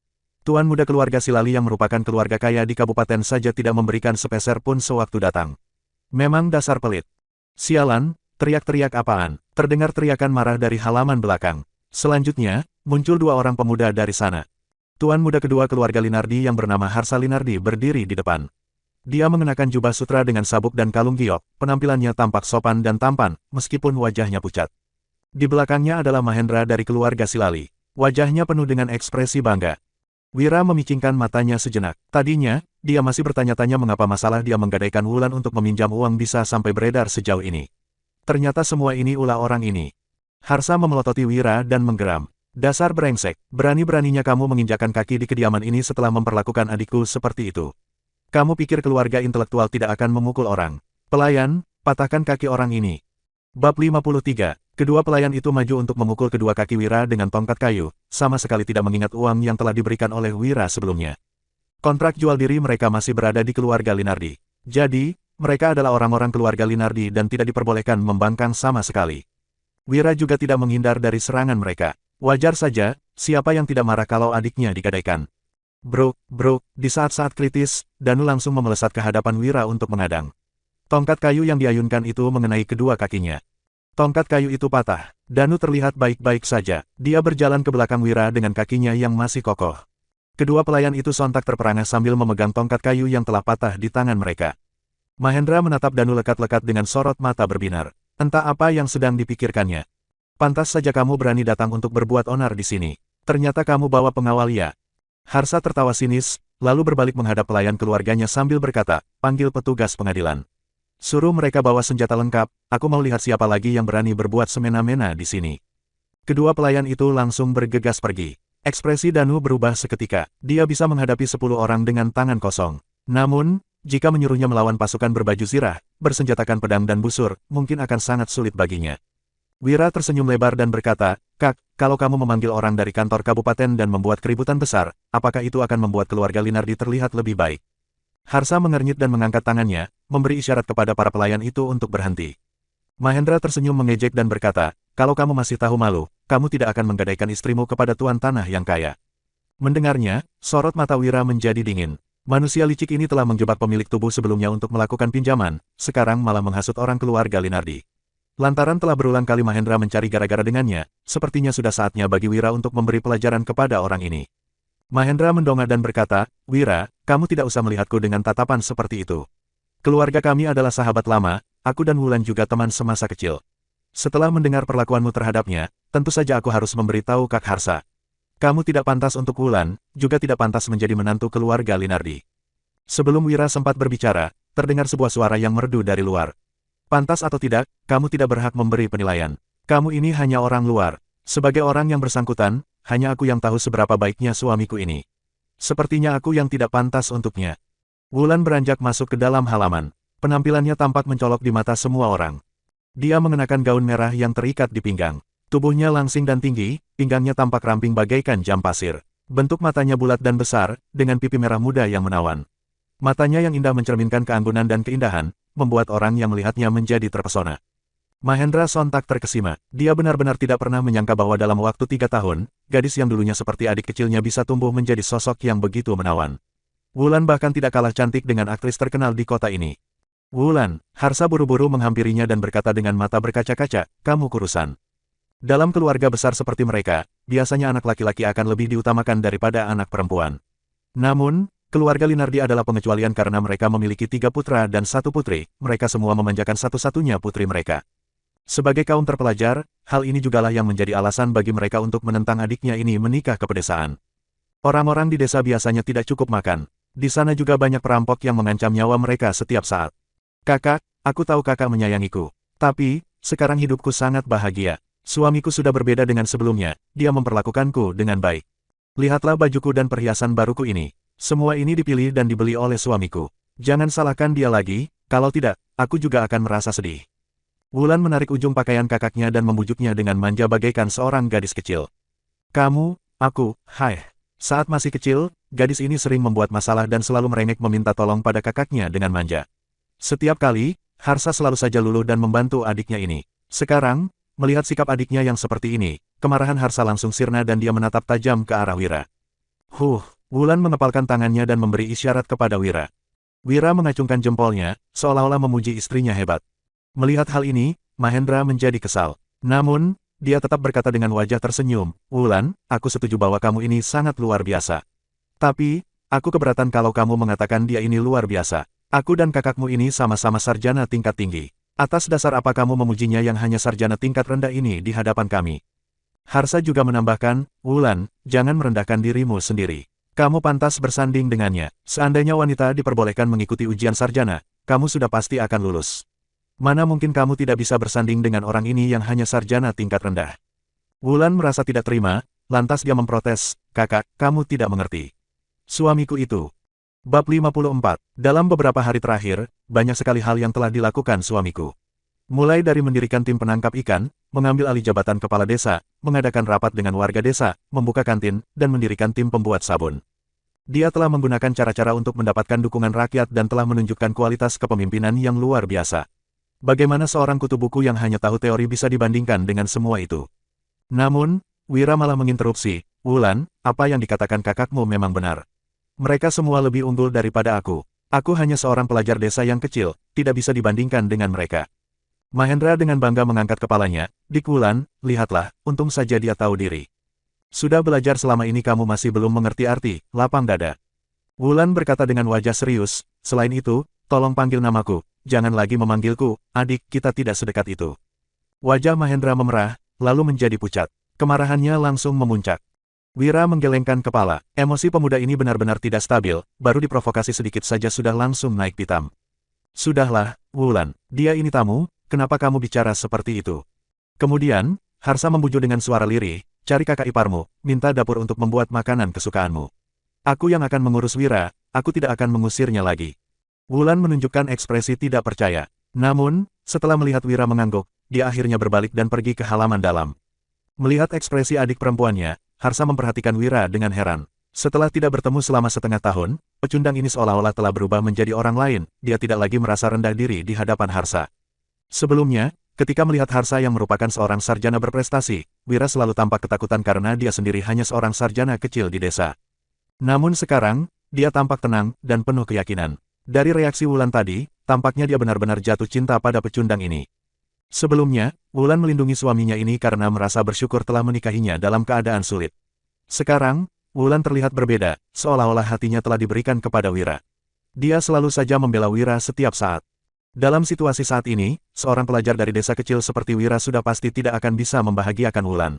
Tuan muda keluarga Silali yang merupakan keluarga kaya di kabupaten saja tidak memberikan sepeser pun sewaktu datang. Memang dasar pelit. Sialan, teriak-teriak apaan? Terdengar teriakan marah dari halaman belakang. Selanjutnya, muncul 2 orang pemuda dari sana. Tuan muda kedua keluarga Linardi yang bernama Harsa Linardi berdiri di depan. Dia mengenakan jubah sutra dengan sabuk dan kalung giok, penampilannya tampak sopan dan tampan, meskipun wajahnya pucat. Di belakangnya adalah Mahendra dari keluarga Silali. Wajahnya penuh dengan ekspresi bangga. Wira memicingkan matanya sejenak. Tadinya, dia masih bertanya-tanya mengapa masalah dia menggadaikan Wulan untuk meminjam uang bisa sampai beredar sejauh ini. Ternyata semua ini ulah orang ini. Harsa memelototi Wira dan menggeram. Dasar brengsek, berani-beraninya kamu menginjakkan kaki di kediaman ini setelah memperlakukan adikku seperti itu. Kamu pikir keluarga intelektual tidak akan memukul orang? Pelayan, patahkan kaki orang ini. Bab 53. Kedua pelayan itu maju untuk memukul kedua kaki Wira dengan tongkat kayu, sama sekali tidak mengingat uang yang telah diberikan oleh Wira sebelumnya. Kontrak jual diri mereka masih berada di keluarga Linardi. Jadi, mereka adalah orang-orang keluarga Linardi dan tidak diperbolehkan membangkang sama sekali. Wira juga tidak menghindar dari serangan mereka. Wajar saja, siapa yang tidak marah kalau adiknya digadaikan. Bro, di saat-saat kritis, Danu langsung memelesat ke hadapan Wira untuk menghadang. Tongkat kayu yang diayunkan itu mengenai kedua kakinya. Tongkat kayu itu patah. Danu terlihat baik-baik saja. Dia berjalan ke belakang Wira dengan kakinya yang masih kokoh. Kedua pelayan itu sontak terperangah sambil memegang tongkat kayu yang telah patah di tangan mereka. Mahendra menatap Danu lekat-lekat dengan sorot mata berbinar. Entah apa yang sedang dipikirkannya. Pantas saja kamu berani datang untuk berbuat onar di sini. Ternyata kamu bawa pengawal ya. Harsa tertawa sinis, lalu berbalik menghadap pelayan keluarganya sambil berkata, panggil petugas pengadilan. Suruh mereka bawa senjata lengkap, aku mau lihat siapa lagi yang berani berbuat semena-mena di sini. Kedua pelayan itu langsung bergegas pergi. Ekspresi Danu berubah seketika, dia bisa menghadapi 10 orang dengan tangan kosong. Namun, jika menyuruhnya melawan pasukan berbaju zirah, bersenjatakan pedang dan busur, mungkin akan sangat sulit baginya. Wira tersenyum lebar dan berkata, Kak, kalau kamu memanggil orang dari kantor kabupaten dan membuat keributan besar, apakah itu akan membuat keluarga Linardi terlihat lebih baik? Harsa mengernyit dan mengangkat tangannya, memberi isyarat kepada para pelayan itu untuk berhenti. Mahendra tersenyum mengejek dan berkata, kalau kamu masih tahu malu, kamu tidak akan menggadaikan istrimu kepada tuan tanah yang kaya. Mendengarnya, sorot mata Wira menjadi dingin. Manusia licik ini telah menjebak pemilik tubuh sebelumnya untuk melakukan pinjaman, sekarang malah menghasut orang keluarga Linardi. Lantaran telah berulang kali Mahendra mencari gara-gara dengannya, sepertinya sudah saatnya bagi Wira untuk memberi pelajaran kepada orang ini. Mahendra mendongak dan berkata, Wira, kamu tidak usah melihatku dengan tatapan seperti itu. Keluarga kami adalah sahabat lama, aku dan Wulan juga teman semasa kecil. Setelah mendengar perlakuanmu terhadapnya, tentu saja aku harus memberitahu Kak Harsa. Kamu tidak pantas untuk Wulan, juga tidak pantas menjadi menantu keluarga Linardi. Sebelum Wira sempat berbicara, terdengar sebuah suara yang merdu dari luar. Pantas atau tidak, kamu tidak berhak memberi penilaian. Kamu ini hanya orang luar. Sebagai orang yang bersangkutan, hanya aku yang tahu seberapa baiknya suamiku ini. Sepertinya aku yang tidak pantas untuknya. Wulan beranjak masuk ke dalam halaman. Penampilannya tampak mencolok di mata semua orang. Dia mengenakan gaun merah yang terikat di pinggang. Tubuhnya langsing dan tinggi, pinggangnya tampak ramping bagaikan jam pasir. Bentuk matanya bulat dan besar, dengan pipi merah muda yang menawan. Matanya yang indah mencerminkan keanggunan dan keindahan, membuat orang yang melihatnya menjadi terpesona. Mahendra sontak terkesima. Dia benar-benar tidak pernah menyangka bahwa dalam waktu 3 tahun, gadis yang dulunya seperti adik kecilnya bisa tumbuh menjadi sosok yang begitu menawan. Wulan bahkan tidak kalah cantik dengan aktris terkenal di kota ini. Wulan, Harsa buru-buru menghampirinya dan berkata dengan mata berkaca-kaca, kamu kurusan. Dalam keluarga besar seperti mereka, biasanya anak laki-laki akan lebih diutamakan daripada anak perempuan. Namun, keluarga Linardi adalah pengecualian karena mereka memiliki 3 putra dan 1 putri, mereka semua memanjakan satu-satunya putri mereka. Sebagai kaum terpelajar, hal ini jugalah yang menjadi alasan bagi mereka untuk menentang adiknya ini menikah ke pedesaan. Orang-orang di desa biasanya tidak cukup makan. Di sana juga banyak perampok yang mengancam nyawa mereka setiap saat. Kakak, aku tahu kakak menyayangiku. Tapi, sekarang hidupku sangat bahagia. Suamiku sudah berbeda dengan sebelumnya, dia memperlakukanku dengan baik. Lihatlah bajuku dan perhiasan baruku ini. Semua ini dipilih dan dibeli oleh suamiku. Jangan salahkan dia lagi, kalau tidak, aku juga akan merasa sedih. Wulan menarik ujung pakaian kakaknya dan membujuknya dengan manja bagaikan seorang gadis kecil. Kamu, aku, hai. Saat masih kecil, gadis ini sering membuat masalah dan selalu merengek meminta tolong pada kakaknya dengan manja. Setiap kali, Harsa selalu saja luluh dan membantu adiknya ini. Sekarang, melihat sikap adiknya yang seperti ini, kemarahan Harsa langsung sirna dan dia menatap tajam ke arah Wira. Wulan mengepalkan tangannya dan memberi isyarat kepada Wira. Wira mengacungkan jempolnya, seolah-olah memuji istrinya hebat. Melihat hal ini, Mahendra menjadi kesal. Namun, dia tetap berkata dengan wajah tersenyum, Wulan, aku setuju bahwa kamu ini sangat luar biasa. Tapi, aku keberatan kalau kamu mengatakan dia ini luar biasa. Aku dan kakakmu ini sama-sama sarjana tingkat tinggi. Atas dasar apa kamu memujinya yang hanya sarjana tingkat rendah ini di hadapan kami? Harsa juga menambahkan, Wulan, jangan merendahkan dirimu sendiri. Kamu pantas bersanding dengannya. Seandainya wanita diperbolehkan mengikuti ujian sarjana, kamu sudah pasti akan lulus. Mana mungkin kamu tidak bisa bersanding dengan orang ini yang hanya sarjana tingkat rendah? Wulan merasa tidak terima, lantas dia memprotes, kakak, kamu tidak mengerti. Suamiku itu. Bab 54. Dalam beberapa hari terakhir, banyak sekali hal yang telah dilakukan suamiku. Mulai dari mendirikan tim penangkap ikan, mengambil alih jabatan kepala desa, mengadakan rapat dengan warga desa, membuka kantin, dan mendirikan tim pembuat sabun. Dia telah menggunakan cara-cara untuk mendapatkan dukungan rakyat dan telah menunjukkan kualitas kepemimpinan yang luar biasa. Bagaimana seorang kutu buku yang hanya tahu teori bisa dibandingkan dengan semua itu? Namun, Wira malah menginterupsi, Wulan, apa yang dikatakan kakakmu memang benar. Mereka semua lebih unggul daripada aku. Aku hanya seorang pelajar desa yang kecil, tidak bisa dibandingkan dengan mereka. Mahendra dengan bangga mengangkat kepalanya, Dik Wulan, lihatlah, untung saja dia tahu diri. Sudah belajar selama ini kamu masih belum mengerti arti, lapang dada. Wulan berkata dengan wajah serius, selain itu, tolong panggil namaku, jangan lagi memanggilku, adik, kita tidak sedekat itu. Wajah Mahendra memerah, lalu menjadi pucat. Kemarahannya langsung memuncak. Wira menggelengkan kepala, emosi pemuda ini benar-benar tidak stabil, baru diprovokasi sedikit saja sudah langsung naik pitam. Sudahlah, Wulan, dia ini tamu, kenapa kamu bicara seperti itu? Kemudian, Harsa membujuk dengan suara lirih, cari kakak iparmu, minta dapur untuk membuat makanan kesukaanmu. Aku yang akan mengurus Wira, aku tidak akan mengusirnya lagi. Wulan menunjukkan ekspresi tidak percaya. Namun, setelah melihat Wira mengangguk, dia akhirnya berbalik dan pergi ke halaman dalam. Melihat ekspresi adik perempuannya, Harsa memperhatikan Wira dengan heran. Setelah tidak bertemu selama setengah tahun, pecundang ini seolah-olah telah berubah menjadi orang lain, dia tidak lagi merasa rendah diri di hadapan Harsa. Sebelumnya, ketika melihat Harsa yang merupakan seorang sarjana berprestasi, Wira selalu tampak ketakutan karena dia sendiri hanya seorang sarjana kecil di desa. Namun sekarang, dia tampak tenang dan penuh keyakinan. Dari reaksi Wulan tadi, tampaknya dia benar-benar jatuh cinta pada pecundang ini. Sebelumnya, Wulan melindungi suaminya ini karena merasa bersyukur telah menikahinya dalam keadaan sulit. Sekarang, Wulan terlihat berbeda, seolah-olah hatinya telah diberikan kepada Wira. Dia selalu saja membela Wira setiap saat. Dalam situasi saat ini, seorang pelajar dari desa kecil seperti Wira sudah pasti tidak akan bisa membahagiakan Wulan.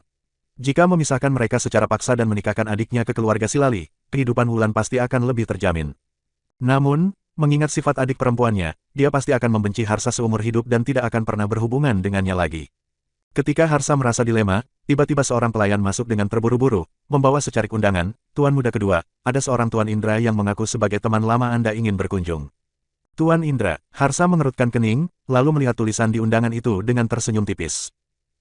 Jika memisahkan mereka secara paksa dan menikahkan adiknya ke keluarga Silali, kehidupan Wulan pasti akan lebih terjamin. Namun, mengingat sifat adik perempuannya, dia pasti akan membenci Harsa seumur hidup dan tidak akan pernah berhubungan dengannya lagi. Ketika Harsa merasa dilema, tiba-tiba seorang pelayan masuk dengan terburu-buru, membawa secarik undangan. Tuan muda kedua, ada seorang Tuan Indra yang mengaku sebagai teman lama Anda ingin berkunjung. Tuan Indra, Harsa mengerutkan kening, lalu melihat tulisan di undangan itu dengan tersenyum tipis.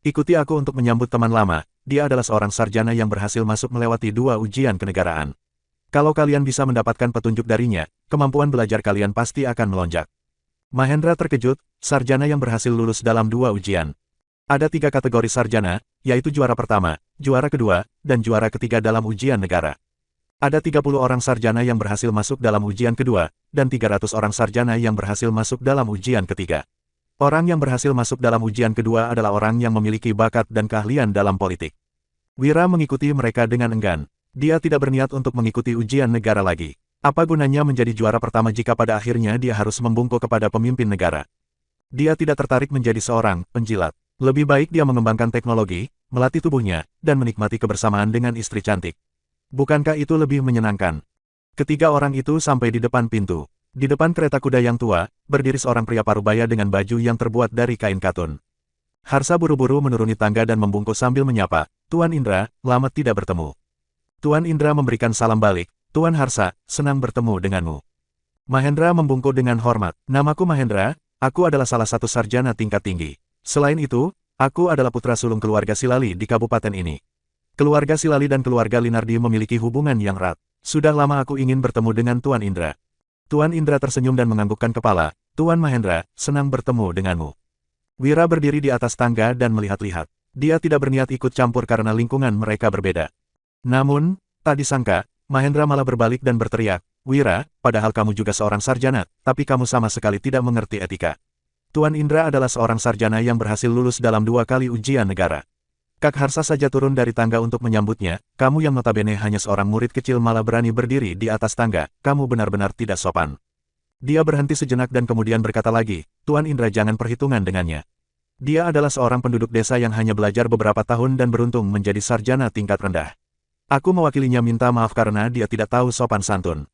Ikuti aku untuk menyambut teman lama, dia adalah seorang sarjana yang berhasil masuk melewati 2 ujian kenegaraan. Kalau kalian bisa mendapatkan petunjuk darinya, kemampuan belajar kalian pasti akan melonjak. Mahendra terkejut, sarjana yang berhasil lulus dalam 2 ujian. Ada 3 kategori sarjana, yaitu juara pertama, juara kedua, dan juara ketiga dalam ujian negara. Ada 30 orang sarjana yang berhasil masuk dalam ujian kedua, dan 300 orang sarjana yang berhasil masuk dalam ujian ketiga. Orang yang berhasil masuk dalam ujian kedua adalah orang yang memiliki bakat dan keahlian dalam politik. Wira mengikuti mereka dengan enggan. Dia tidak berniat untuk mengikuti ujian negara lagi. Apa gunanya menjadi juara pertama jika pada akhirnya dia harus membungkuk kepada pemimpin negara? Dia tidak tertarik menjadi seorang penjilat. Lebih baik dia mengembangkan teknologi, melatih tubuhnya, dan menikmati kebersamaan dengan istri cantik. Bukankah itu lebih menyenangkan? Ketiga orang itu sampai di depan pintu. Di depan kereta kuda yang tua, berdiri seorang pria parubaya dengan baju yang terbuat dari kain katun. Harsa buru-buru menuruni tangga dan membungkuk sambil menyapa, Tuan Indra, lama tidak bertemu. Tuan Indra memberikan salam balik, Tuan Harsa, senang bertemu denganmu. Mahendra membungkuk dengan hormat, namaku Mahendra, aku adalah salah satu sarjana tingkat tinggi. Selain itu, aku adalah putra sulung keluarga Silali di kabupaten ini. Keluarga Silali dan keluarga Linardi memiliki hubungan yang erat. Sudah lama aku ingin bertemu dengan Tuan Indra. Tuan Indra tersenyum dan menganggukkan kepala, Tuan Mahendra, senang bertemu denganmu. Wira berdiri di atas tangga dan melihat-lihat. Dia tidak berniat ikut campur karena lingkungan mereka berbeda. Namun, tak disangka, Mahendra malah berbalik dan berteriak, Wira, padahal kamu juga seorang sarjana, tapi kamu sama sekali tidak mengerti etika. Tuan Indra adalah seorang sarjana yang berhasil lulus dalam 2 kali ujian negara. Kak Harsa saja turun dari tangga untuk menyambutnya, kamu yang notabene hanya seorang murid kecil malah berani berdiri di atas tangga, kamu benar-benar tidak sopan. Dia berhenti sejenak dan kemudian berkata lagi, Tuan Indra jangan perhitungan dengannya. Dia adalah seorang penduduk desa yang hanya belajar beberapa tahun dan beruntung menjadi sarjana tingkat rendah. Aku mewakilinya minta maaf karena dia tidak tahu sopan santun.